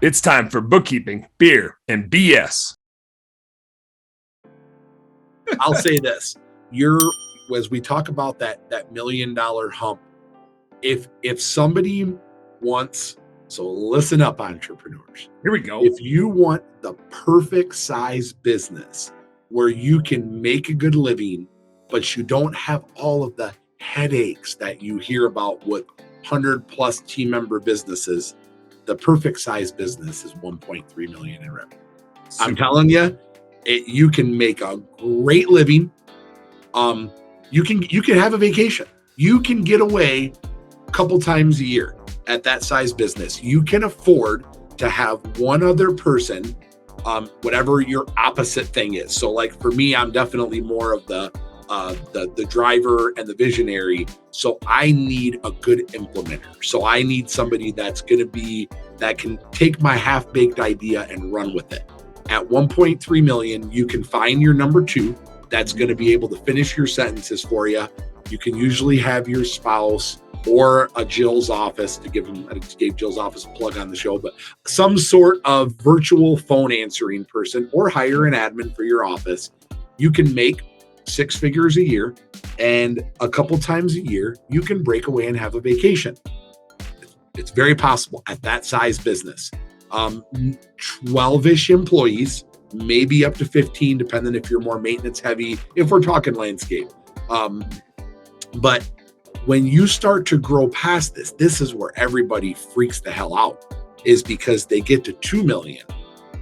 It's time for Bookkeeping Beer and BS. I'll say this. As we talk about that $1 million hump, if somebody wants, so listen up, entrepreneurs. Here we go. If you want the perfect size business where you can make a good living, but you don't have all of the headaches that you hear about with 100+ team member businesses, the perfect size business is 1.3 million in revenue. I'm telling you, you can make a great living. You can have a vacation. You can get away a couple times a year at that size business. You can afford to have one other person, whatever your opposite thing is. So like for me, I'm definitely more of the driver and the visionary. So I need a good implementer. So I need somebody that can take my half-baked idea and run with it. At 1.3 million, you can find your number two that's going to be able to finish your sentences for you. You can usually have your spouse or a Jill's office I gave Jill's office a plug on the show, but some sort of virtual phone answering person, or hire an admin for your office. You can make 6 figures a year, and a couple times a year, you can break away and have a vacation. It's very possible at that size business. 12-ish employees, maybe up to 15, depending if you're more maintenance heavy, if we're talking landscape. But when you start to grow past this is where everybody freaks the hell out, is because they get to 2 million.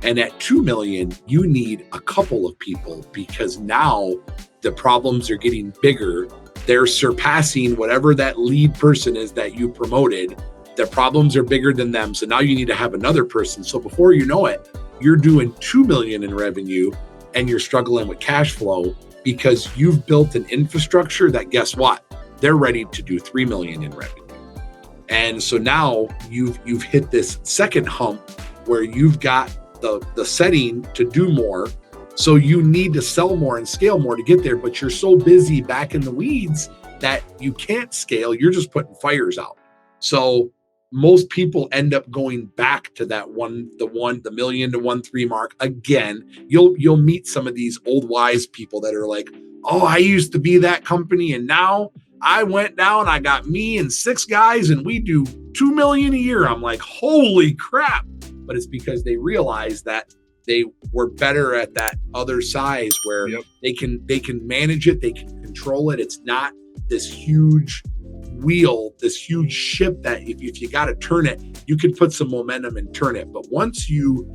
And at 2 million, you need a couple of people, because now the problems are getting bigger. They're surpassing whatever that lead person is that you promoted. The problems are bigger than them. So now you need to have another person. So before you know it, you're doing 2 million in revenue and you're struggling with cash flow because you've built an infrastructure that, guess what? They're ready to do 3 million in revenue. And so now you've hit this second hump where you've got the setting to do more. So you need to sell more and scale more to get there, but you're so busy back in the weeds that you can't scale. You're just putting fires out. So most people end up going back to that the million to 1.3 mark again. You'll meet some of these old wise people that are like, oh, I used to be that company, and now I went down, I got me and 6 guys, and we do 2 million a year. I'm like, holy crap. But it's because they realized that they were better at that other size where they can manage it, they can control it. It's not this huge wheel, this huge ship that if you got to turn it, you can put some momentum and turn it. But once you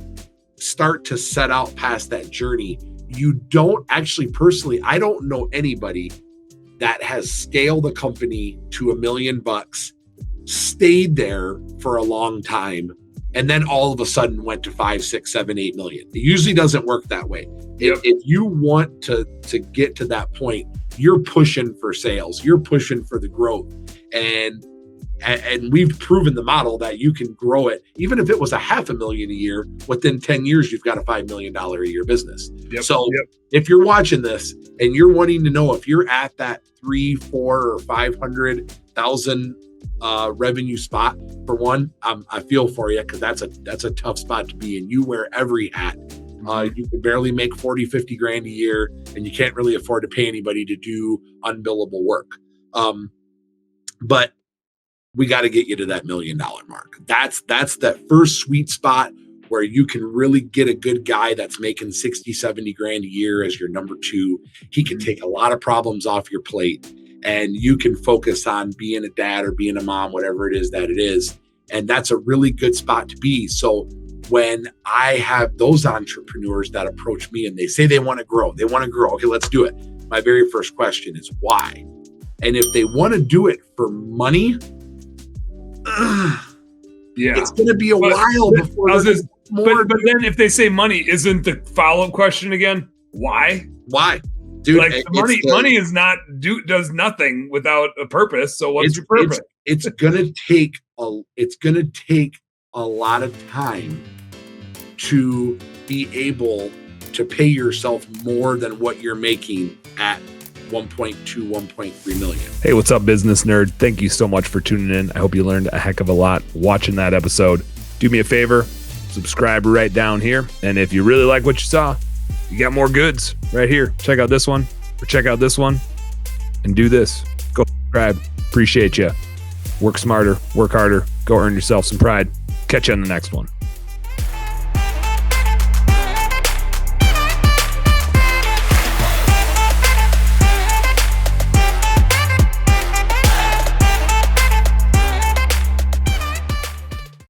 start to set out past that journey, you don't actually, personally, I don't know anybody that has scaled a company to $1 million, stayed there for a long time, and then all of a sudden went to 5, 6, 7, 8 million. It usually doesn't work that way. If you want to get to that point, you're pushing for sales, you're pushing for the growth. And we've proven the model that you can grow it. Even if it was $500,000 a year, within 10 years, you've got a $5 million a year business. If you're watching this and you're wanting to know if you're at that 3, 4, or 500,000 revenue spot, for one, I feel for you, because that's a tough spot to be in. You wear every hat. You can barely make 40, 50 grand a year, and you can't really afford to pay anybody to do unbillable work. But we got to get you to that $1 million mark. That's that first sweet spot where you can really get a good guy that's making 60, 70 grand a year as your number two. He can take a lot of problems off your plate, and you can focus on being a dad or being a mom, whatever it is that it is. And that's a really good spot to be. So when I have those entrepreneurs that approach me and they say they want to grow, okay, let's do it. My very first question is why? And if they want to do it for money, it's going to be a while before more. But then if they say money, isn't the follow-up question again, why? Why? Dude, like money is not does nothing without a purpose. So what's your purpose? It's gonna take a lot of time to be able to pay yourself more than what you're making at 1.2, 1.3 million. Hey, what's up, business nerd? Thank you so much for tuning in. I hope you learned a heck of a lot watching that episode. Do me a favor, subscribe right down here. And if you really like what you saw, you got more goods right here. Check out this one or check out this one and do this. Go subscribe. Appreciate you. Work smarter, work harder, go earn yourself some pride. Catch you on the next one.